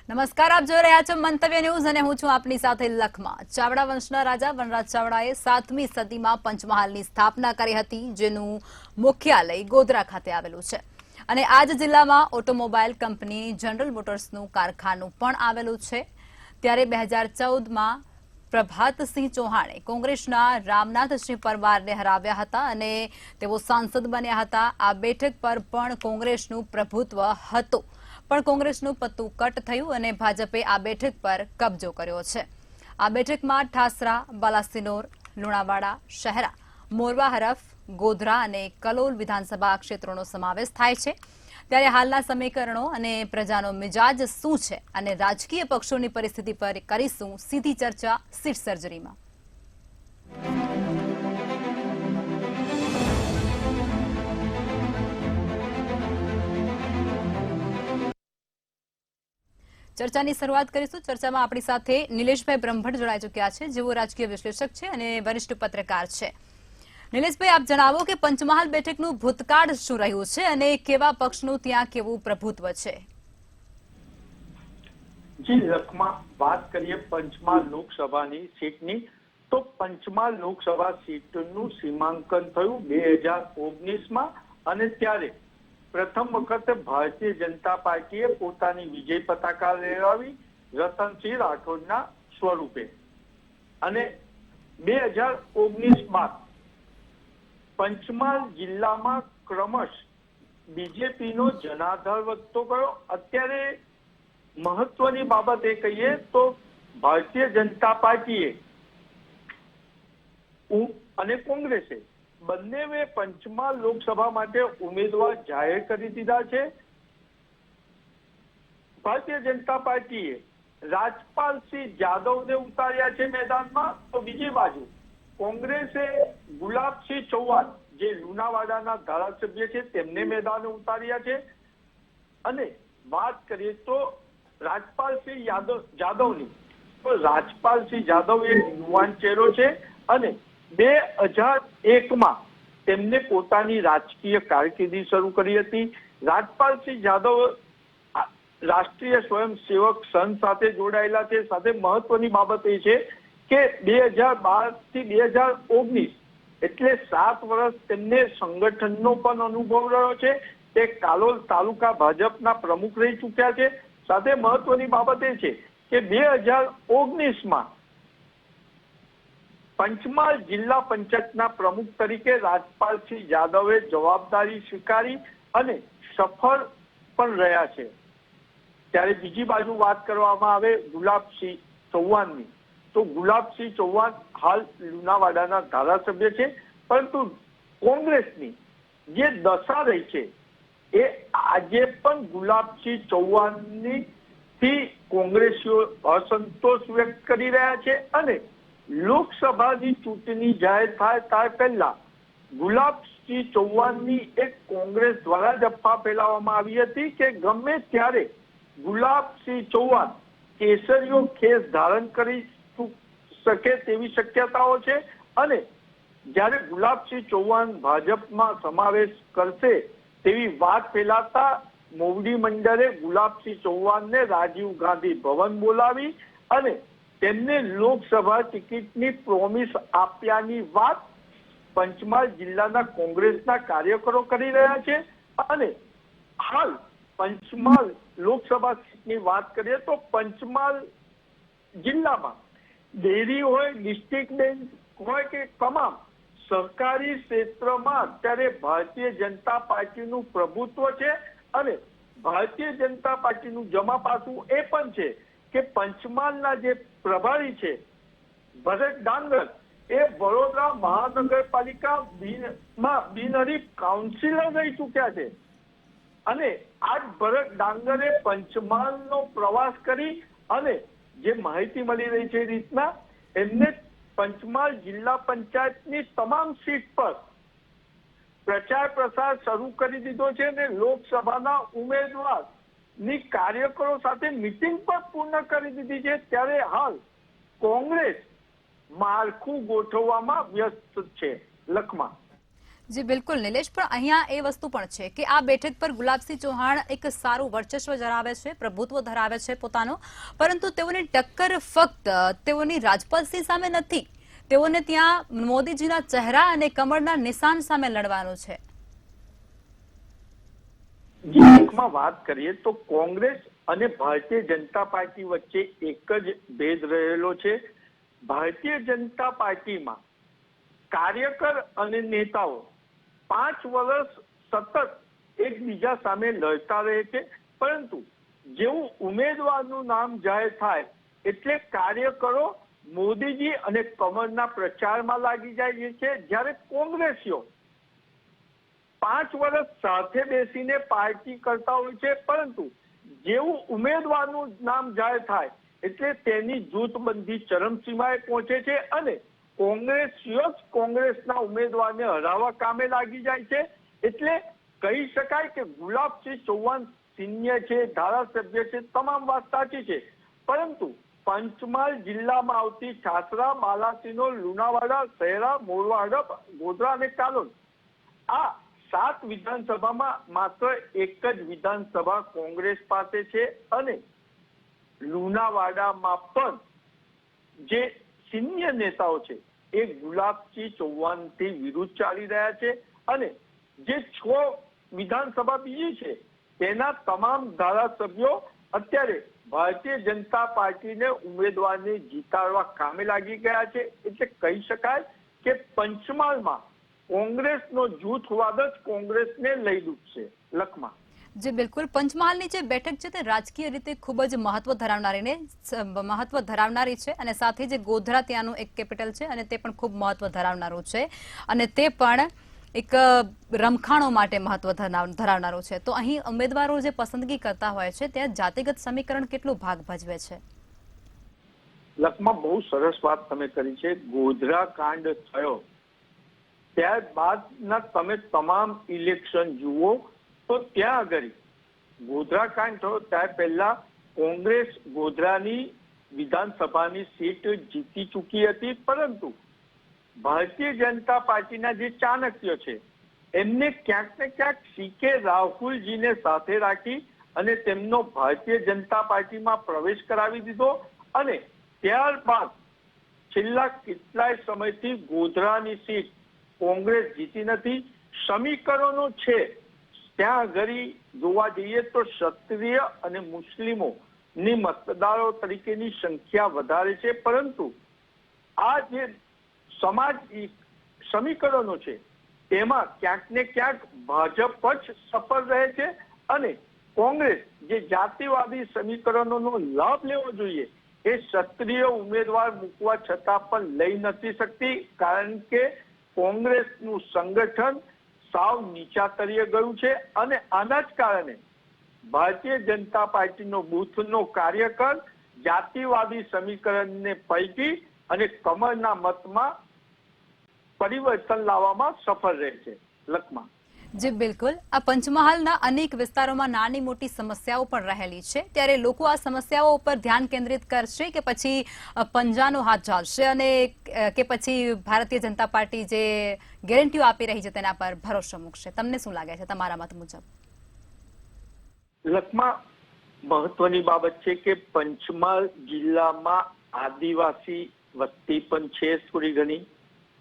નમસ્કાર, આપ જોઈ રહ્યા છો મંતવ્ય ન્યૂઝ અને હું છું આપની સાથે લખમા. ચાવડા વંશના રાજા વનરાજ ચાવડાએ 7મી સદીમાં પંચમહાલની સ્થાપના કરી હતી, જેનું મુખ્યાલય ગોધરા ખાતે આવેલું છે. અને આ જ જિલ્લામાં ઓટોમોબાઈલ કંપની જનરલ મોટર્સનું કારખાનું પણ આવેલું છે. ત્યારે 2014માં પ્રભાતસિંહ ચૌહાણે કોંગ્રેસના રામનાથસિંહ પરમારને હરાવ્યા હતા અને તેઓ સાંસદ બન્યા હતા. આ બેઠક પર પણ કોંગ્રેસનું પ્રભુત્વ હતું, પણ કોંગ્રેસનું પત્તું કટ થયું અને ભાજપે આ બેઠક પર કબજો કર્યો છે. આ બેઠકમાં ઠાસરા, બાલાસિનોર, લુણાવાડા, શહેરા, મોરવા હરફ, ગોધરા અને કલોલ વિધાનસભા ક્ષેત્રોનો સમાવેશ થાય છે. ત્યારે હાલના સમીકરણો અને પ્રજાનો મિજાજ શું છે અને રાજકીય પક્ષોની પરિસ્થિતિ પર કરીશું સીધી ચર્ચા સીટ સર્જરીમાં. ચર્ચાની શરૂઆત કરીશું. ચર્ચામાં આપણી સાથે નિલેશભાઈ બ્રહ્મભટ્ટ જોડાઈ ચૂક્યા છે, જેઓ રાજકીય વિશ્લેષક છે અને વરિષ્ઠ પત્રકાર છે. નિલેશભાઈ, આપ જણાવો કે પંચમહાલ બેઠકનું ભૂતકાળ શું રહ્યું છે અને કેવા પક્ષનું ત્યાં કેવું પ્રભુત્વ છે? જી લખમાં વાત કરીએ પંચમહાલ લોકસભાની સીટની, તો પંચમહાલ લોકસભા સીટનું સીમાંકન થયું 2019માં અને ત્યારે પ્રથમ વખત ભારતીય જનતા પાર્ટીએ પોતાની વિજય પતાકા લહેરાવી રતનસિંહ રાઠોડના સ્વરૂપે. અને 2019 બાદ પંચમહાલ જિલ્લામાં ક્રમશ બીજેપીનો જનાધાર વધતો ગયો. અત્યારે મહત્વની બાબત એ કહીએ તો ભારતીય જનતા પાર્ટીએ અને કોંગ્રેસે બંનેએ પંચમહાલ લોકસભા માટે ઉમેદવાર જાહેર કરી દીધા છે. ભારતીય જનતા પાર્ટીએ રાજપાલસિંહ જાદવને ઉતાર્યા છે મેદાનમાં, તો બીજી બાજુ કોંગ્રેસે ગુલાબસિંહ ચૌહાણ, જે લુણાવાડાના ધારાસભ્ય છે, તેમને મેદાને ઉતાર્યા છે. અને વાત કરીએ તો રાજપાલસિંહ જાદવની, તો રાજપાલસિંહ જાદવ એક યુવાન ચહેરો છે અને 2001માં તેમને પોતાની રાજકીય કારકિર્દી શરૂ કરી હતી. રાજપાલસિંહ જાદવ રાષ્ટ્રીય સ્વયંસેવક સંઘ સાથે જોડાયેલા છે. સાથે મહત્વની બાબત એ છે કે 2012 થી 2019 એટલે 7 વર્ષ તેમને સંગઠનનો પણ અનુભવ રહ્યો છે. તે કાલોલ તાલુકા ભાજપના પ્રમુખ રહી ચૂક્યા છે. સાથે મહત્વની બાબત એ છે કે 2019માં પંચમહાલ જિલ્લા પંચાયતના પ્રમુખ તરીકે રાજપાલસિંહ જાદવે જવાબદારી સ્વીકારી અને સફળ પણ રહ્યા છે. ત્યારે બીજી બાજુ વાત કરવામાં આવે ગુલાબસિંહ ચૌહાણની, તો ગુલાબસિંહ ચૌહાણ હાલ લુણાવાડાના ધારાસભ્ય છે, પરંતુ કોંગ્રેસની જે દશા રહી છે એ આજે પણ ગુલાબસિંહ ચૌહાણની થી કોંગ્રેસીઓ અસંતોષ વ્યક્ત કરી રહ્યા છે. અને લોકસભાની ચૂંટણી જાહેર થાય ત્યાર પહેલા ગુલાબસિંહ ચૌહાણની એક કોંગ્રેસ દ્વારા જ અફવા ફેલાવવામાં આવી હતી કે ગમે ત્યારે ગુલાબસિંહ ચૌહાણ કેસરીયો ખેસ ધારણ કરી શકે તેવી શક્યતાઓ છે. અને જ્યારે ગુલાબસિંહ ચૌહાણ ભાજપમાં સમાવેશ કરશે તેવી વાત ફેલાતા મોવડી મંડળે ગુલાબસિંહ ચૌહાણને રાજીવ ગાંધી ભવન બોલાવી અને તેમને લોકસભા ટિકિટની પ્રોમિસ આપ્યાની વાત પંચમહાલ જિલ્લાના કોંગ્રેસના કાર્યકરો કરી રહ્યા છે. અને હાલ પંચમહાલ લોકસભા સીટની વાત કરીએ તો પંચમહાલ જિલ્લામાં ડેરી હોય, ડિસ્ટ્રિક્ટ બેંક હોય કે તમામ સરકારી ક્ષેત્રમાં અત્યારે ભારતીય જનતા પાર્ટીનું પ્રભુત્વ છે. અને ભારતીય જનતા પાર્ટીનું જમા પાસું એ પણ છે કે પંચમહાલના જે પ્રભારી છે ભરત ડાંગર, એ વડોદરા મહાનગરપાલિકા બિનહરીફ કાઉન્સિલર રહી ચૂક્યા છે. અને આજ ભરત ડાંગરે પંચમહાલનો પ્રવાસ કરી અને જે માહિતી મળી રહી છે એ રીતના એમને પંચમહાલ જિલ્લા પંચાયતની તમામ સીટ પર પ્રચાર પ્રસાર શરૂ કરી દીધો છે અને લોકસભાના ઉમેદવારની કાર્યકરો સાથે મિટિંગ પણ પૂર્ણ કરી દીધી છે. ત્યારે હાલ કોંગ્રેસ માળખું ગોઠવવામાં વ્યસ્ત છે. લખમાં જી બિલકુલ નિલેશ, પણ અહીંયા એ વસ્તુ પણ છે કે આ બેઠક પર ગુલાબસિંહ ચૌહાણ એક સારું વર્ચસ્વ ધરાવે છે, પ્રભુત્વ ધરાવે છે પોતાનો, પરંતુ તેઓની ટક્કર ફક્ત તેઓની રાજપાલસિંહ સામે નથી, તેઓને ત્યાં મોદીજીના ચહેરા અને કમળના નિશાન સામે લડવાનું છે. માં વાત કરીએ તો કોંગ્રેસ અને ભારતીય જનતા પાર્ટી વચ્ચે એક જ ભેદ રહેલો છે. ભારતીય જનતા પાર્ટીમાં કાર્યકર અને નેતાઓ 5 વર્ષ સતત એકબીજા સામે લડતા રહે છે, પરંતુ જેવું ઉમેદવારનું નામ જાહેર થાય એટલે કાર્યકરો મોદીજી અને કમળના પ્રચારમાં લાગી જાય છે, જ્યારે કોંગ્રેસીઓ 5 વર્ષ સાથે બેસીને પાર્ટી કરતા હોય છે, પરંતુ જેવું ઉમેદવારનું નામ જાહેર થાય એટલે તેની જૂથબંધી ચરમસીમાએ પહોંચે છે અને કોંગ્રેસીઓ જ કોંગ્રેસના ઉમેદવારને હરાવવા કામે લાગી જાય છે. એટલે કહી શકાય કે ગુલાબસિંહ ચૌહાણ સિનિયર છે, ધારાસભ્ય છે, તમામ વાત સાચી છે, પરંતુ પંચમહાલ જિલ્લામાં આવતી ઠાસરા, બાલાસિનોર, લુણાવાડા, શહેરા, મોરવા હડપ, ગોધરા અને કાલોલ, આ 7 વિધાનસભામાં માત્ર એક જ વિધાનસભા કોંગ્રેસ પાસે છે અને લુણાવાડામાં પણ જે સિનિયર નેતાઓ છે એ ગુલાબસિંહ ચૌહાણથી વિરુદ્ધ ચાલી રહ્યા છે અને જે 6 વિધાનસભા બીજી છે તેના તમામ ધારાસભ્યો અત્યારે ભારતીય જનતા પાર્ટીને ઉમેદવારને જીતાડવા કામે લાગી ગયા છે. એટલે કહી શકાય કે પંચમહાલમાં કોંગ્રેસનો જૂથવાદ જ કોંગ્રેસને લઈ ડૂબશે. લખમાં જી બિલકુલ, પંચમહાલની જે બેઠક છે તે રાજકીય રીતે ખૂબ જ મહત્વ ધરાવનારી છે અને સાથે જે ગોધરા ત્યાંનું એક કેપિટલ છે અને તે પણ ખૂબ મહત્વ ધરાવનારું છે અને તે પણ એક રમખાણો માટે મહત્વ ધરાવનારું છે. તો અહીં ઉમેદવારો જે પસંદગી કરતા હોય છે ત્યાં જાતિગત સમીકરણ કેટલું ભાગ ભજવે છે? લખમાં બહુ સરસ વાત તમે કરી છે. ગોધરા કાંડ થયો ત્યારબાદના તમે તમામ ઇલેક્શન જુઓ તો ત્યાં આગળ ગોધરા કાંડ થયો ત્યાર પહેલા કોંગ્રેસ ગોધરાની વિધાનસભાની સીટ જીતી ચૂકી હતી, પરંતુ ભારતીય જનતા પાર્ટીના જે ચાણક્ય છે એમને ક્યાંક ને ક્યાંક સીકે રાહુલજીને સાથે રાખી અને તેમનો ભારતીય જનતા પાર્ટીમાં પ્રવેશ કરાવી દીધો અને ત્યારબાદ છેલ્લા કેટલાય સમયથી ગોધરાની સીટ કોંગ્રેસ જીતી નથી. સમીકરણો છે ત્યાં આગળ જોવા જઈએ તો ક્ષત્રિય અને મુસ્લિમોની મતદારો તરીકેની સંખ્યા વધારે છે, પરંતુ આ જે સમાજ સમીકરણો છે તેમાં ક્યાંક ને ક્યાંક ભાજપ જ સફળ રહે છે અને કોંગ્રેસ જે જાતિવાદી સમીકરણોનો લાભ લેવો જોઈએ એ ક્ષત્રિય ઉમેદવાર મૂકવા છતાં પણ લઈ નથી શકતી, કારણ કે કોંગ્રેસનું સંગઠન સાવ નીચા તળિયે ગયું છે અને આના જ કારણે ભારતીય જનતા પાર્ટીનો બૂથનો કાર્યકર જાતિવાદી સમીકરણને પલટી અને કમળના મતમાં પરિવર્તન લાવવામાં સફળ રહે છે. લખમાં જી બિલકુલ, આ પંચમહાલના અનેક વિસ્તારોમાં નાની મોટી સમસ્યાઓ પણ રહેલી છે, ત્યારે લોકો આ સમસ્યાઓ ઉપર ધ્યાન કેન્દ્રિત કરશે કે પછી પંજાનો હાથ ચાલશે અને કે પછી ભારતીય જનતા પાર્ટી જે ગેરંટીઓ આપી રહી છે તેના પર ભરોસો મૂકશે? તમને શું લાગે છે તમારા મત મુજબ? લખમાં મહત્વની બાબત છે કે પંચમહાલ જિલ્લામાં આદિવાસી વસ્તી પણ છે થોડી ઘણી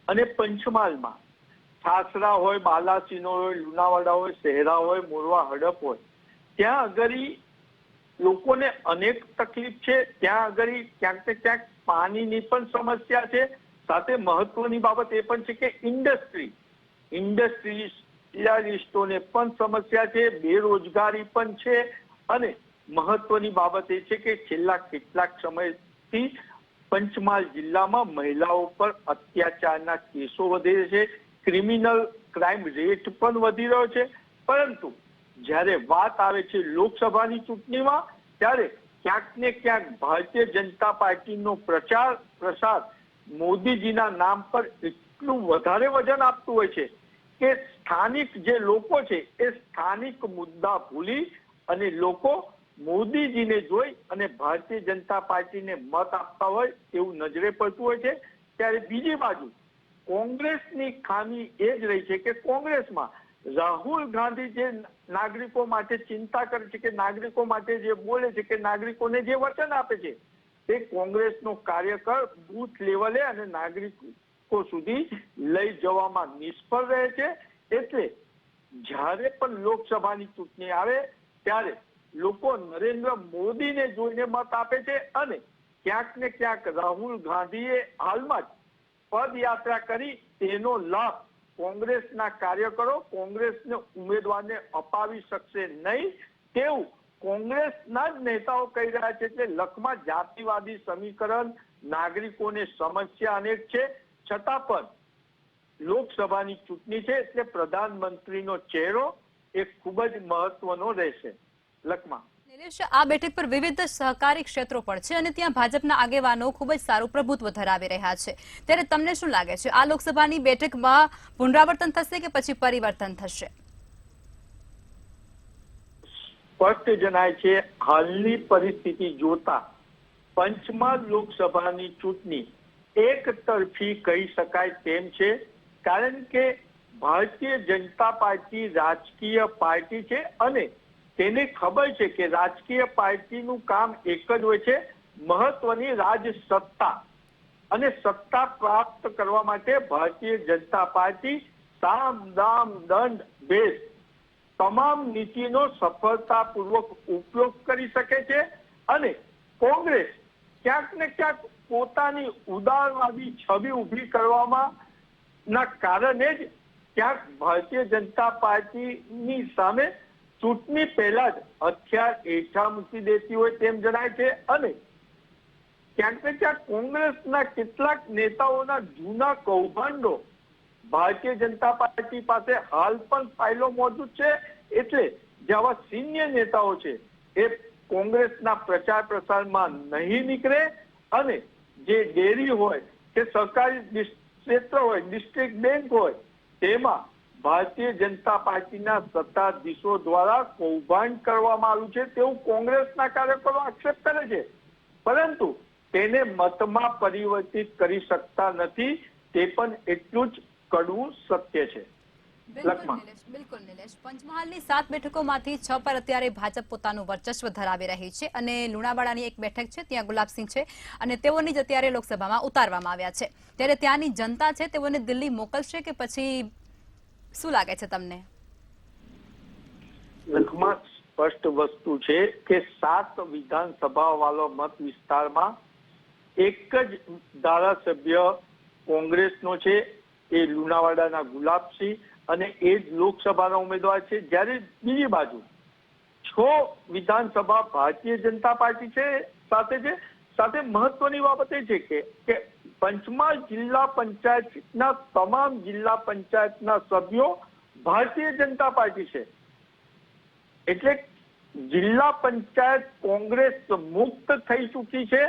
અને પંચમહાલમાં ઠાસરા હોય, બાલાસિનોર હોય, લુણાવાડા હોય, શહેરા હોય, મોરવા હડપ હોય, ત્યાં આગળ લોકોને અનેક તકલીફ છે. ત્યાં આગળ ક્યાંક ને ક્યાંક પાણીની પણ સમસ્યા છે. સાથે મહત્વની બાબત એ પણ છે કે ઇન્ડસ્ટ્રીયાલિસ્ટોને પણ સમસ્યા છે, બેરોજગારી પણ છે અને મહત્વની બાબત એ છે કે છેલ્લા કેટલાક સમયથી પંચમહાલ જિલ્લામાં મહિલાઓ પર અત્યાચારના કેસો વધી છે, ક્રિમિનલ ક્રાઇમ રેટ પણ વધી રહ્યો છે, પરંતુ જ્યારે વાત આવે છે લોકસભાની ચૂંટણીમાં ત્યારે ક્યાંક ને ક્યાંક ભારતીય જનતા પાર્ટીનો પ્રસાર મોદીજીના નામ પર એટલું વધારે વજન આપતું હોય છે કે સ્થાનિક જે લોકો છે એ સ્થાનિક મુદ્દા ભૂલી અને લોકો મોદીજીને જોઈ અને ભારતીય જનતા પાર્ટીને મત આપતા હોય એવું નજરે પડતું હોય છે. ત્યારે બીજી બાજુ કોંગ્રેસની ખામી એ જ રહી છે કે કોંગ્રેસમાં રાહુલ ગાંધી જે નાગરિકો માટે ચિંતા કરે છે, કે નાગરિકો માટે જે બોલે છે, કે નાગરિકોને જે વચન આપે છે, તે કોંગ્રેસનો કાર્યકર બૂથ લેવલે અને નાગરિકો સુધી લઈ જવામાં નિષ્ફળ રહે છે. એટલે જ્યારે પણ લોકસભાની ચૂંટણી આવે ત્યારે લોકો નરેન્દ્ર મોદીને જોઈને મત આપે છે અને ક્યાંક ને ક્યાંક રાહુલ ગાંધીએ હાલમાં જ પદયાત્રા કરી તેનો લાભ કોંગ્રેસના કાર્યકરો કોંગ્રેસના ઉમેદવારને અપાવી શકશે નહીં તેવું કોંગ્રેસના જ નેતાઓ કહી રહ્યા છે. એટલે લખમાં જાતિવાદી સમીકરણ, નાગરિકોને સમસ્યા અનેક છે, છતાં પણ લોકસભાની ચૂંટણી છે એટલે પ્રધાનમંત્રીનો ચહેરો એ ખૂબ જ મહત્વનો રહેશે. લખમાં નિલેશ, આ બેઠક પર વિવિધ સહકારી ક્ષેત્રો પણ છે અને ત્યાં ભાજપના આગેવાનો ખૂબ જ સારું પ્રભુત્વ ધરાવી રહ્યા છે. ત્યારે તમને શું લાગે છે, આ લોકસભાની બેઠકમાં પુનરાવર્તન થશે કે પછી પરિવર્તન થશે? સ્પષ્ટ જણાય છે હાલની પરિસ્થિતિ જોતા પંચમહાલ લોકસભાની ચૂંટણી એક તરફી કહી શકાય તેમ છે. કારણ કે ભારતીય જનતા પાર્ટી રાજકીય પાર્ટી છે અને તેને ખબર છે કે રાજકીય પાર્ટીનું કામ એક જ હોય છે, મહત્વની રાજ સત્તા. અને સત્તા પ્રાપ્ત કરવા માટે ભારતીય જનતા પાર્ટી સામ દામ દંડ ભેદ તમામ નીતિનો સફળતાપૂર્વક ઉપયોગ કરી શકે છે. અને કોંગ્રેસ ક્યાંક ને ક્યાંક પોતાની ઉદારવાદી છબી ઊભી કરવામાં ના કારણે જ ક્યાંક ભારતીય જનતા પાર્ટીની સામે ચૂંટણી પહેલા જ હથિયાર હેઠા મૂકી દેતી હોય તેમ જણાય છે. અને ક્યાંક ને ક્યાંક કોંગ્રેસના કેટલાક નેતાઓના જૂના કૌભાંડો ભારતીય જનતા પાર્ટી પાસે હાલ પણ ફાઇલો મોજૂદ છે. એટલે જેવા સિનિયર નેતાઓ છે એ કોંગ્રેસના પ્રચાર પ્રસારમાં નહીં નીકળે અને જે ડેરી હોય કે સરકારી ક્ષેત્ર હોય, ડિસ્ટ્રિક્ટ બેંક હોય, તેમાં ભારતીય જનતા પાર્ટીના સત્તાધીશો દ્વારા કૌભાંડ કરવામાં આવ્યું છે તેવું કોંગ્રેસના કાર્યકરો આક્ષેપ કરે છે. પરંતુ તેને મતમાં પરિવર્તિત કરી શકતા નથી, તે પણ એટલું જ કડવું સત્ય છે. બિલકુલ નિલેશ, પંચમહાલની 7 બેઠકોમાંથી 6 પર અત્યારે ભાજપ પોતાનું વર્ચસ્વ ધરાવી રહી છે અને લુણાવાડાની એક બેઠક છે ત્યાં ગુલાબસિંહ છે અને તેઓની જ અત્યારે લોકસભામાં ઉતારવામાં આવ્યા છે. ત્યારે ત્યાંની જનતા છે તેઓને દિલ્હી મોકલશે કે પછી શું લાગે છે તમને? લખમાં સ્પષ્ટ વસ્તુ છે કે 7 વિધાનસભા વાળો મત વિસ્તારમાં એક જ ધારાસભ્ય કોંગ્રેસનો છે, એ લુણાવાડાના ગુલાબસિંહ અને એ જ લોકસભાના ઉમેદવાર છે. જ્યારે બીજી બાજુ 6 વિધાનસભા ભારતીય જનતા પાર્ટી છે સાથે મહત્વની બાબત એ છે કે પંચમહાલ જિલ્લા પંચાયતના તમામ જિલ્લા પંચાયતના સભ્યો ભારતીય જનતા પાર્ટી છે. એટલે જિલ્લા પંચાયત કોંગ્રેસ મુક્ત થઈ ચૂકી છે.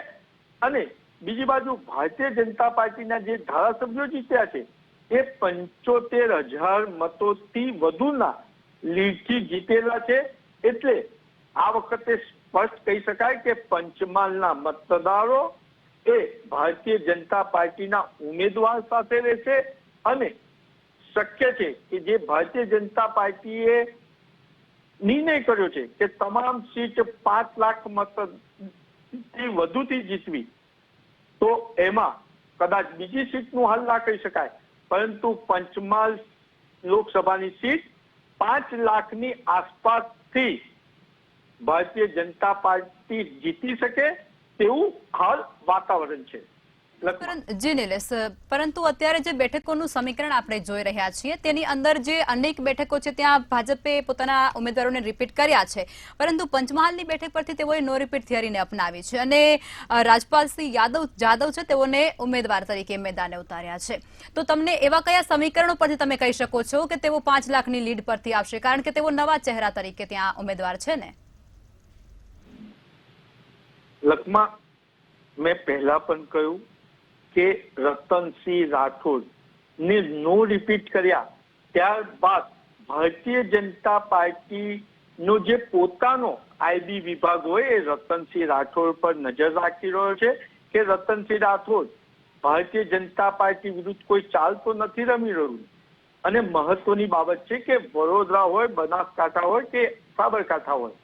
અને બીજી બાજુ ભારતીય જનતા પાર્ટીના જે ધારાસભ્યો જીત્યા છે એ 75,000 મતોથી વધુના લીડથી જીતેલા છે. એટલે આ વખતે સ્પષ્ટ કહી શકાય કે પંચમહાલના મતદારો એ ભારતીય જનતા પાર્ટીના ઉમેદવાર સાથે રહેશે. અને શક્ય છે કે જે ભારતીય જનતા પાર્ટીએ નિર્ણય કર્યો છે કે તમામ સીટ 5 લાખ મતથી વધુથી જીતવી, તો એમાં કદાચ બીજી સીટનું હલ ના કહી શકાય, પરંતુ પંચમહાલ લોકસભાની સીટ 5 લાખની આસપાસથી ભારતીય જનતા પાર્ટી જીતી શકે તેવું હાલ વાતાવરણ છે. જી નિલેશ, પરંતુ અત્યારે જે બેઠકોનું સમીકરણ આપણે જોઈ રહ્યા છીએ તેની અંદર જે અનેક બેઠકો છે ત્યાં ભાજપે પોતાના ઉમેદવારોને રિપીટ કર્યા છે, પરંતુ પંચમહાલની બેઠક પરથી તેઓએ નો રિપીટ થિયરીને અપનાવી છે અને રાજપાલસિંહ જાદવ છે તેઓને ઉમેદવાર તરીકે મેદાને ઉતાર્યા છે. તો તમને એવા કયા સમીકરણો પરથી તમે કહી શકો છો કે તેઓ 5 લાખની લીડ પરથી આવશે, કારણ કે તેઓ નવા ચહેરા તરીકે ત્યાં ઉમેદવાર છે ને? લખમાં મેં પહેલા પણ કહ્યું કે રતનસિંહ રાઠોડ ને નો રિપીટ કર્યા ત્યારબાદ ભારતીય જનતા પાર્ટીનો જે પોતાનો આઈબી વિભાગ હોય એ રતનસિંહ રાઠોડ પર નજર રાખી રહ્યો છે કે રતનસિંહ રાઠોડ ભારતીય જનતા પાર્ટી વિરુદ્ધ કોઈ ચાલ તો નથી રમી રહ્યું. અને મહત્વની બાબત છે કે વડોદરા હોય, બનાસકાંઠા હોય કે સાબરકાંઠા હોય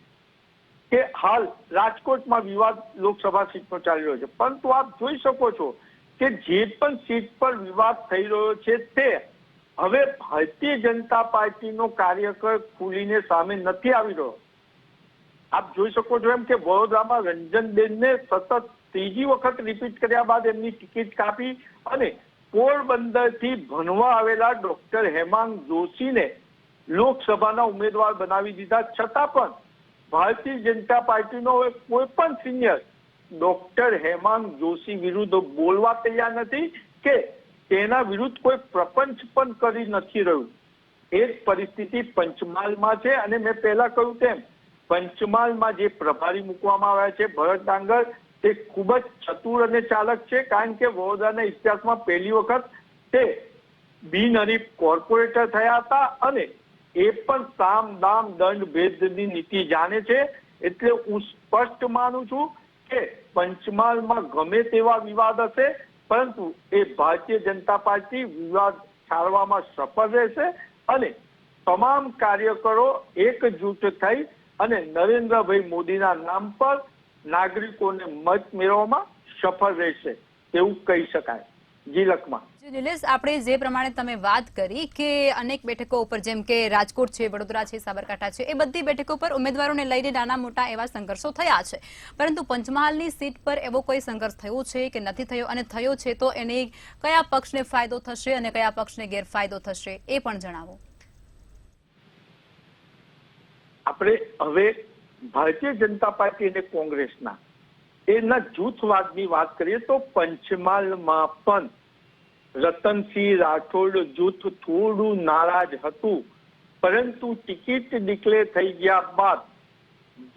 કે હાલ રાજકોટમાં વિવાદ લોકસભા સીટનો ચાલી રહ્યો છે, પરંતુ આપ જોઈ શકો છો કે જે પણ સીટ પર વિવાદ થઈ રહ્યો છે તે હવે ભારતીય જનતા પાર્ટીનો કાર્યકર ખુલીને સામે નથી આવી રહ્યો. આપ જોઈ શકો છો એમ કે વડોદરામાં રંજનબેનને સતત ત્રીજી વખત રિપીટ કર્યા બાદ એમની ટિકિટ કાપી અને પોરબંદરથી ભણવા આવેલા ડોક્ટર હેમાંગ જોશીને લોકસભાના ઉમેદવાર બનાવી દીધા, છતાં પણ ભારતીય જનતા પાર્ટીનો કોઈ પણ સિનિયર ડોક્ટર હેમાંગ જોશી વિરુદ્ધ બોલવા તૈયાર નથી કે તેના વિરુદ્ધ કોઈ પ્રપંચ પણ કરી નથી રહ્યું. એ જ પરિસ્થિતિ પંચમહાલમાં છે. અને મેં પહેલા કહ્યું તેમ પંચમહાલમાં જે પ્રભારી મૂકવામાં આવ્યા છે ભરત ડાંગર, તે ખૂબ જ ચતુર અને ચાલક છે, કારણ કે વડોદરાના ઇતિહાસમાં પહેલી વખત તે બિનહરીફ કોર્પોરેટર થયા હતા અને એ પણ સામ દામ દંડ ભેદની નીતિ જાણે છે. એટલે હું સ્પષ્ટ માનું છું કે પંચમહાલમાં ગમે તેવા વિવાદ હશે, પરંતુ એ ભારતીય જનતા પાર્ટી વિવાદ ટાળવામાં સફળ રહેશે અને તમામ કાર્યકરો એકજૂટ થઈ અને નરેન્દ્રભાઈ મોદીના નામ પર નાગરિકોને મત મેળવવામાં સફળ રહેશે એવું કહી શકાય. જી લખમા. નિલેશ, આપણે જે પ્રમાણે તમે વાત કરી કે અનેક બેઠકો ઉપર જેમ કે રાજકોટ છે, વડોદરા છે, સાબરકાંઠા છે, એ બધી બેઠકો પર ઉમેદવારોને લઈને નાના મોટા એવા સંઘર્ષો થયા છે, પરંતુ પંચમહાલની સીટ પર એવો કોઈ સંઘર્ષ થયો છે કે નથી થયો, અને થયો છે તો એને કયા પક્ષને ફાયદો થશે અને કયા પક્ષને ગેરફાયદો થશે એ પણ જણાવો. આપણે હવે ભારતીય જનતા પાર્ટી અને કોંગ્રેસના એના જૂથવાદની વાત કરીએ તો પંચમહાલમાં પણ રતનસિંહ રાઠોડ જૂથ થોડું નારાજ હતું, પરંતુ ટિકિટ ડિક્લેર થઈ ગયા બાદ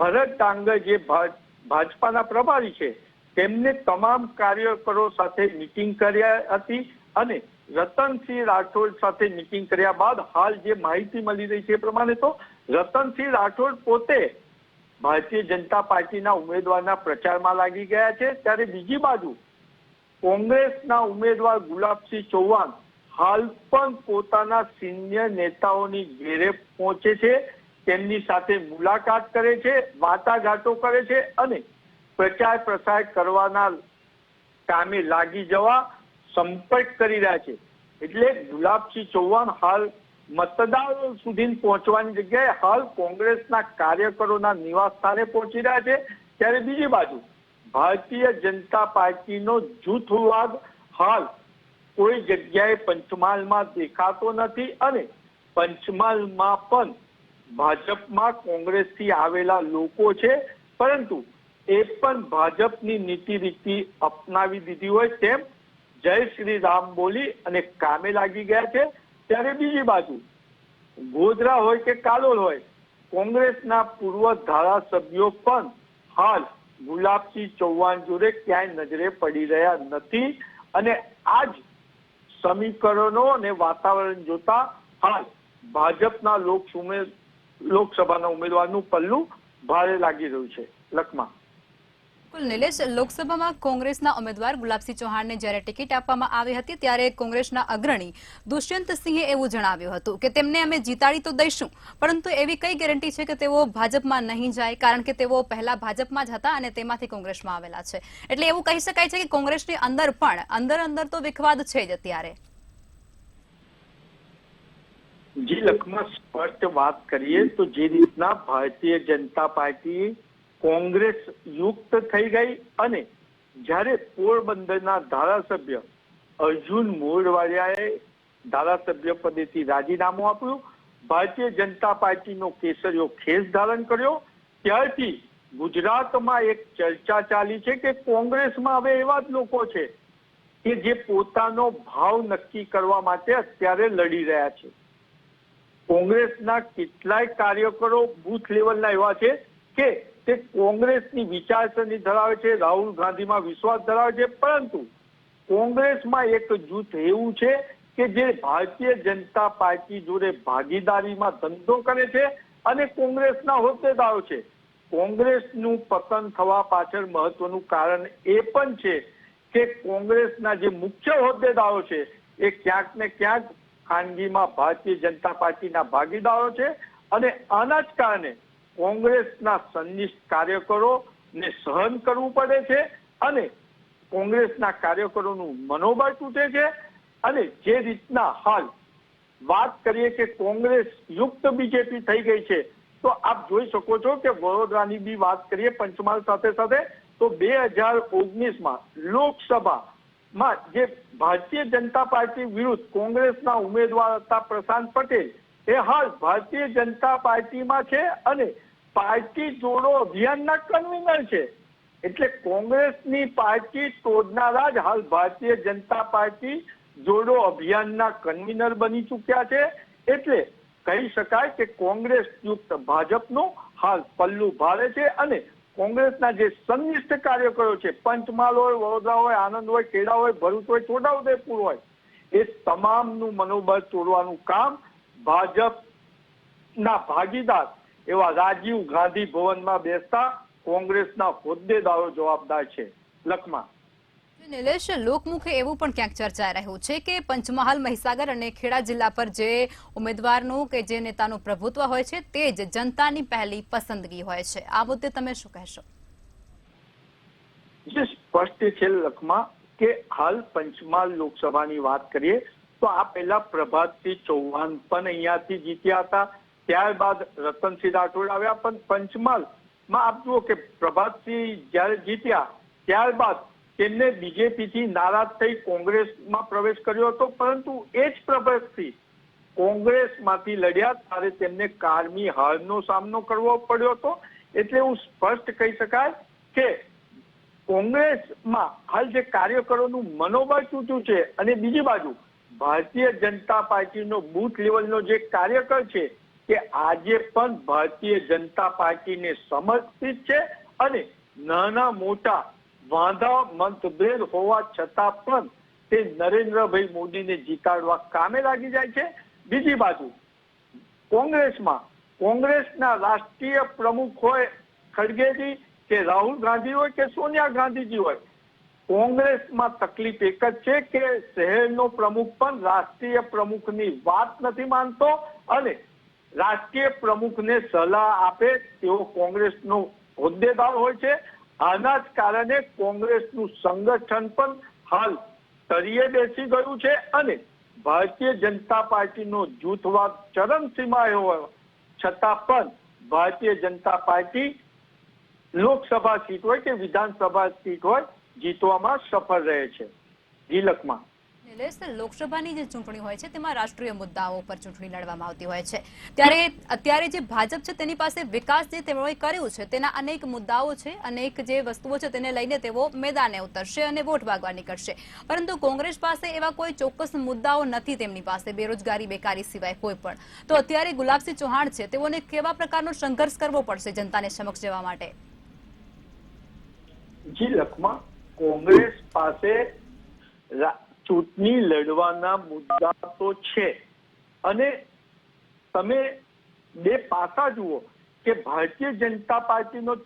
ભરત ડાંગર જે ભાજપાના પ્રભારી છે તેમને તમામ કાર્યકરો સાથે મિટિંગ કરી હતી અને રતનસિંહ રાઠોડ સાથે મિટિંગ કર્યા બાદ હાલ જે માહિતી મળી રહી છે એ પ્રમાણે તો રતનસિંહ રાઠોડ પોતે ભારતીય જનતા પાર્ટીના ઉમેદવારના પ્રચારમાં લાગી ગયા છે. ત્યારે બીજી બાજુ કોંગ્રેસના ઉમેદવાર ગુલાબસિંહ ચૌહાણ હાલ પણ પોતાના સિનિયર નેતાઓની ઘેરે પહોંચે છે, તેમની સાથે મુલાકાત કરે છે, વાટાઘાટો કરે છે અને પ્રચાર પ્રસાર કરવાના કામે લાગી જવા સંપર્ક કરી રહ્યા છે. એટલે ગુલાબસિંહ ચૌહાણ હાલ મતદારો સુધી પહોંચવાની જગ્યાએ હાલ કોંગ્રેસના કાર્યકરોના નિવાસ સ્થાને પહોંચી રહ્યા છે. ત્યારે બીજી બાજુ ભારતીય જનતા પાર્ટીનો જૂથવાદ હાલ કોઈ જગ્યાએ પંચમહાલમાં દેખાતો નથી અને પંચમહાલમાં પણ ભાજપમાં કોંગ્રેસથી આવેલા લોકો છે, પરંતુ એ પણ ભાજપની નીતિ રીતિ અપનાવી દીધી હોય તેમ જય શ્રી રામ બોલી અને કામે લાગી ગયા છે. ત્યારે બીજી બાજુ ગોધરા હોય કે કાલોલ હોય, કોંગ્રેસના પૂર્વ ધારાસભ્યો પણ હાલ ગુલાબસિંહ ચૌહાણ જોડે ક્યાંય નજરે પડી રહ્યા નથી અને આ જ સમીકરણો અને વાતાવરણ જોતા હાલ ભાજપના લોકસભાના ઉમેદવારનું પલ્લું ભારે લાગી રહ્યું છે. લખમા. નિલેશ, લોકસભામાં કોંગ્રેસના ઉમેદવાર ગુલાબસિંહ ચૌહાણને જ્યારે ટિકિટ આપવામાં આવી હતી ત્યારે કોંગ્રેસના અગ્રણી દુષ્યંતસિંહે એવું જણાવ્યું હતું કે તેમને અમે જીતાડી તો દઈશું, પરંતુ એવી કઈ ગેરંટી છે કે તેઓ ભાજપમાં નહીં જાય, કારણ કે તેઓ પહેલા ભાજપમાં જ હતા અને તેમાંથી કોંગ્રેસમાં આવેલા છે. એટલે એવું કહી શકાય છે કે કોંગ્રેસની અંદર પણ અંદર તો વિખવાદ છે જ અત્યારે. જી લખમાં, સ્પષ્ટ વાત કરીએ તો જે રીતના ભારતીય જનતા પાર્ટી કોંગ્રેસ યુક્ત થઈ ગઈ અને જ્યારે પોરબંદરના ધારાસભ્ય અર્જુન મોઢવાડિયાએ ધારાસભ્ય પદેથી રાજીનામું આપ્યું, ભારતીય જનતા પાર્ટીનો કેસરીયો ખેસ ધારણ કર્યો, ત્યારથી ગુજરાતમાં એક ચર્ચા ચાલી છે કે કોંગ્રેસમાં હવે એવા જ લોકો છે કે જે પોતાનો ભાવ નક્કી કરવા માટે અત્યારે લડી રહ્યા છે. કોંગ્રેસના કેટલાય કાર્યકરો બૂથ લેવલના એવા છે કે તે કોંગ્રેસની વિચારસરણી ધરાવે છે, રાહુલ ગાંધીમાં વિશ્વાસ ધરાવે છે, પરંતુ કોંગ્રેસમાં એક જૂથ એવું છે કે જે ભારતીય જનતા પાર્ટી જોડે ભાગીદારીમાં ધંધો કરે છે અને કોંગ્રેસના હોદ્દેદારો છે. કોંગ્રેસનું પતન થવા પાછળ મહત્વનું કારણ એ પણ છે કે કોંગ્રેસના જે મુખ્ય હોદ્દેદારો છે એ ક્યાંક ને ક્યાંક ખાનગીમાં ભારતીય જનતા પાર્ટીના ભાગીદારો છે અને આના જ કારણે કોંગ્રેસના સંનિષ્ઠ કાર્યકરોને સહન કરવું પડે છે અને કોંગ્રેસના કાર્યકરોનું મનોબળ તૂટે છે અને જે રીતના હાલ વાત કરીએ કે કોંગ્રેસ યુક્ત બીજેપી થઈ ગઈ છે, તો આપ જોઈ શકો છો કે વડોદરાની બી વાત કરીએ પંચમહાલ સાથે સાથે, તો 2019માં લોકસભામાં જે ભારતીય જનતા પાર્ટી વિરુદ્ધ કોંગ્રેસના ઉમેદવાર હતા પ્રશાંત પટેલ, એ હાલ ભારતીય જનતા પાર્ટીમાં છે અને પાર્ટી જોડો અભિયાનના કન્વીનર છે. એટલે કોંગ્રેસની પાર્ટી તોડનારા જ હાલ ભારતીય જનતા પાર્ટી જોડો અભિયાનના કન્વીનર બની ચૂક્યા છે. એટલે કહી શકાય કે કોંગ્રેસ યુક્ત ભાજપનું હાલ પલ્લું ભારે છે અને કોંગ્રેસના જે સંનિષ્ઠ કાર્યકરો છે, પંચમહાલ હોય, વડોદરા હોય, આણંદ હોય, ખેડા હોય, ભરૂચ હોય, છોટાઉદેપુર હોય, એ તમામનું મનોબળ તોડવાનું કામ ભાજપના ભાગીદાર એવા રાજીવ ગાંધી ભવનમાં બેસતા કોંગ્રેસના હોદ્દેદારો જવાબદાર છે. લખમાં નિલેશ, લોકમુખે એવું પણ ક્યાંક ચર્ચાઈ રહ્યું છે કે પંચમહાલ, મહીસાગર અને ખેડા જિલ્લા પર જે ઉમેદવારનું કે જે નેતાનું પ્રભુત્વ હોય છે તે જ જનતાની પહેલી પસંદગી હોય છે. આ મુદ્દે તમે શું કહેશો? જે સ્પષ્ટ છે લખમાં કે હાલ પંચમહાલ લોકસભાની વાત કરીએ તો આ પહેલા પ્રભાતસિંહ ચૌહાણ પણ અહીંયાથી જીત્યા હતા, ત્યારબાદ રતનસિંહ રાઠોડ આવ્યા. પણ પંચમહાલમાં આપ જુઓ કે પ્રભાતસિંહ જ્યારે જીત્યા ત્યારબાદ તેમને બીજેપીથી નારાજ થઈ કોંગ્રેસમાં પ્રવેશ કર્યો હતો, પરંતુ એ જ પ્રભાતસિંહ કોંગ્રેસમાંથી લડ્યા ત્યારે તેમને કારમી હારનો સામનો કરવો પડ્યો હતો. એટલે એવું સ્પષ્ટ કહી શકાય કે કોંગ્રેસમાં હાલ જે કાર્યકરોનું મનોબળ તૂટ્યું છે અને બીજી બાજુ ભારતીય જનતા પાર્ટીનો બૂથ લેવલનો જે કાર્યકર છે કે આજે પણ ભારતીય જનતા પાર્ટીને સમર્પિત છે અને નાના મોટા વાંધા મતભેદ હોવા છતાં પણ તે નરેન્દ્રભાઈ મોદીને જીતાડવા કામે લાગી જાય છે. બીજી બાજુ કોંગ્રેસમાં કોંગ્રેસના રાષ્ટ્રીય પ્રમુખ હોય ખડગેજી કે રાહુલ ગાંધી હોય કે સોનિયા ગાંધીજી હોય, કોંગ્રેસમાં તકલીફ એક જ છે કે શહેરનો પ્રમુખ પણ રાષ્ટ્રીય પ્રમુખની વાત નથી માનતો અને રાષ્ટ્રીય પ્રમુખને સલાહ આપે તેવો કોંગ્રેસનો હોદ્દેદાર હોય છે. આના જ કારણે કોંગ્રેસનું સંગઠન પણ હાલ તળિયે બેસી ગયું છે અને ભારતીય જનતા પાર્ટીનો જૂથવાદ ચરમસીમાએ હોય છતાં પણ ભારતીય જનતા પાર્ટી લોકસભા સીટ હોય કે વિધાનસભા સીટ હોય જીતવામાં સફળ રહે છે. ગિલકમાં નિલેશ, લોકસભાની જે ચૂંટણી હોય છે તેમાં રાષ્ટ્રીય મુદ્દાઓ પર ચૂંટણી લડવામાં આવતી હોય છે, ત્યારે અત્યારે જે ભાજપ છે તેની પાસે વિકાસ જે તેમણે કર્યું છે તેના અનેક મુદ્દાઓ છે, અનેક જે વસ્તુઓ છે તેને લઈને તેઓ મેદાને ઉતરશે અને વોટ માંગવા નીકળશે. પરંતુ કોંગ્રેસ પાસે એવા કોઈ ચોક્કસ મુદ્દાઓ નથી, તેમની પાસે બેરોજગારી, બેકારી સિવાય કોઈ પણ. તો અત્યારે ગુલાબસિંહ ચૌહાણ છે, તેઓને કેવા પ્રકારનો સંઘર્ષ કરવો પડશે જનતાને સમક્ષ જવા માટે? જી લખમાં કોંગ્રેસ પાસે ચૂંટણી લડવાના મુદ્દા તો છે અને તમે બે પાસા જુઓ કે ભારતીય જનતા પાર્ટીનો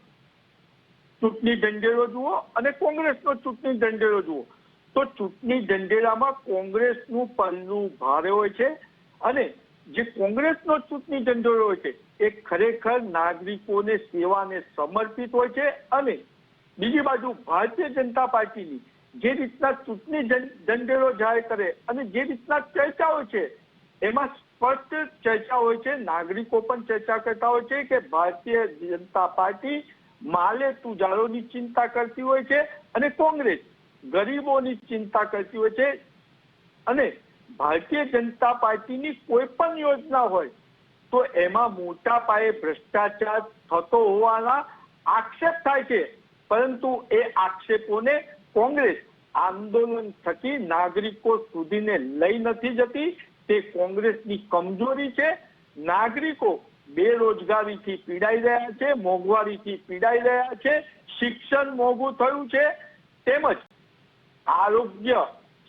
ચૂંટણી ઢંઢેરો જુઓ અને કોંગ્રેસનો ચૂંટણી ઢંઢેરો જુઓ, તો ચૂંટણી ઢંઢેરામાં કોંગ્રેસનું પલ્લું ભારે હોય છે અને જે કોંગ્રેસનો ચૂંટણી ઢંઢેરો હોય છે એ ખરેખર નાગરિકોને સેવાને સમર્પિત હોય છે અને બીજી બાજુ ભારતીય જનતા પાર્ટીની જે રીતના ચૂંટણી ઢંઢેરો જાહેર કરે અને જે રીતના ચર્ચા હોય છે એમાં સ્પષ્ટ ચર્ચા હોય છે, નાગરિકો પણ ચર્ચા કરતા હોય છે કે ભારતીય જનતા પાર્ટી માલે તુજારોની ચિંતા કરતી હોય છે અને કોંગ્રેસ ગરીબોની ચિંતા કરતી હોય છે અને ભારતીય જનતા પાર્ટીની કોઈ પણ યોજના હોય તો એમાં મોટા પાયે ભ્રષ્ટાચાર થતો હોવાના આક્ષેપ થાય છે, પરંતુ એ આક્ષેપોને કોંગ્રેસ આંદોલન થકી નાગરિકો સુધીને લઈ નથી જતી. તે કોંગ્રેસની કમજોરી છે. નાગરિકો બેરોજગારીથી પીડાઈ રહ્યા છે, મોંઘવારીથી પીડાઈ રહ્યા છે, શિક્ષણ મોંઘું થયું છે, તેમજ આરોગ્ય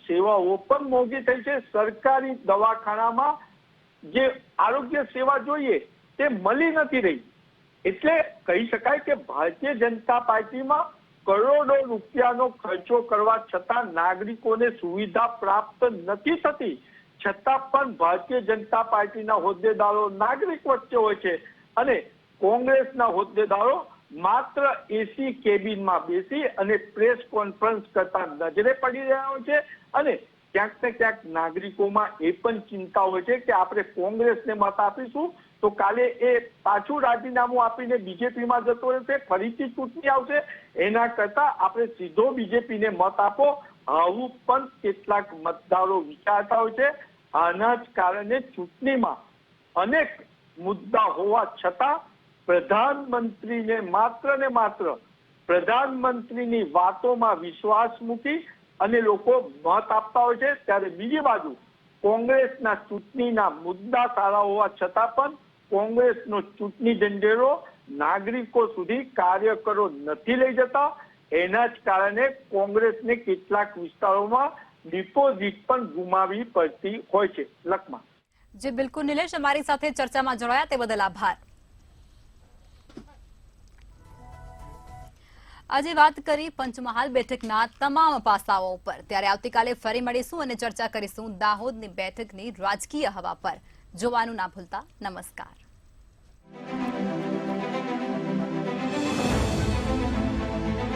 સેવાઓ પણ મોંઘી થઈ છે. સરકારી દવાખાનામાં જે આરોગ્ય સેવા જોઈએ તે મળી નથી રહી. એટલે કહી શકાય કે ભારતીય જનતા પાર્ટીમાં કરોડો રૂપિયાનો ખર્ચો કરવા છતાં નાગરિકોને સુવિધા પ્રાપ્ત નથી થતી, છતાં પણ ભારતીય જનતા પાર્ટીના હોદ્દેદારો નાગરિક વચ્ચે હોય છે અને કોંગ્રેસના હોદ્દેદારો માત્ર એસી કેબિનમાં બેસી અને પ્રેસ કોન્ફરન્સ કરતા નજરે પડી રહ્યા હોય છે અને ક્યાંક ને ક્યાંક નાગરિકોમાં એ પણ ચિંતા હોય છે કે આપણે કોંગ્રેસને મત આપીશું તો કાલે એ પાછું રાજીનામું આપીને બીજેપીમાં જતો રહેશે, ફરીથી ચૂંટણી આવશે, એના કરતા આપણે સીધો બીજેપીને મત આપો, આવું પણ કેટલાક મતદારો વિચારતા હોય છે. આના જ કારણે ચૂંટણીમાં અનેક મુદ્દા હોવા છતાં પ્રધાનમંત્રીને માત્ર ને માત્ર પ્રધાનમંત્રીની વાતોમાં વિશ્વાસ મૂકી અને લોકો મત આપતા હોય છે. ત્યારે બીજી બાજુ કોંગ્રેસના ચૂંટણીના મુદ્દા સારા હોવા છતાં પણ કોંગ્રેસનો ચૂંટણી ઢંઢેરો નાગરિકો સુધી કાર્યકરો નથી લઈ જતા. એના જ કારણે કોંગ્રેસને કેટલાક વિસ્તારોમાં ડિપોઝિટ પણ ગુમાવવી પડતી હોય છે. લખમાં જી બિલકુલ નિલેશ, અમારી સાથે ચર્ચામાં જોડાયા તે બદલ આભાર. આજે વાત કરી પંચમહાલ બેઠકના તમામ પાસાઓ પર. ત્યારે આવતીકાલે ફરી મળીશું અને ચર્ચા કરીશું દાહોદની બેઠકની રાજકીય હવા પર. જોવાનું ના ભૂલતા. નમસ્કાર.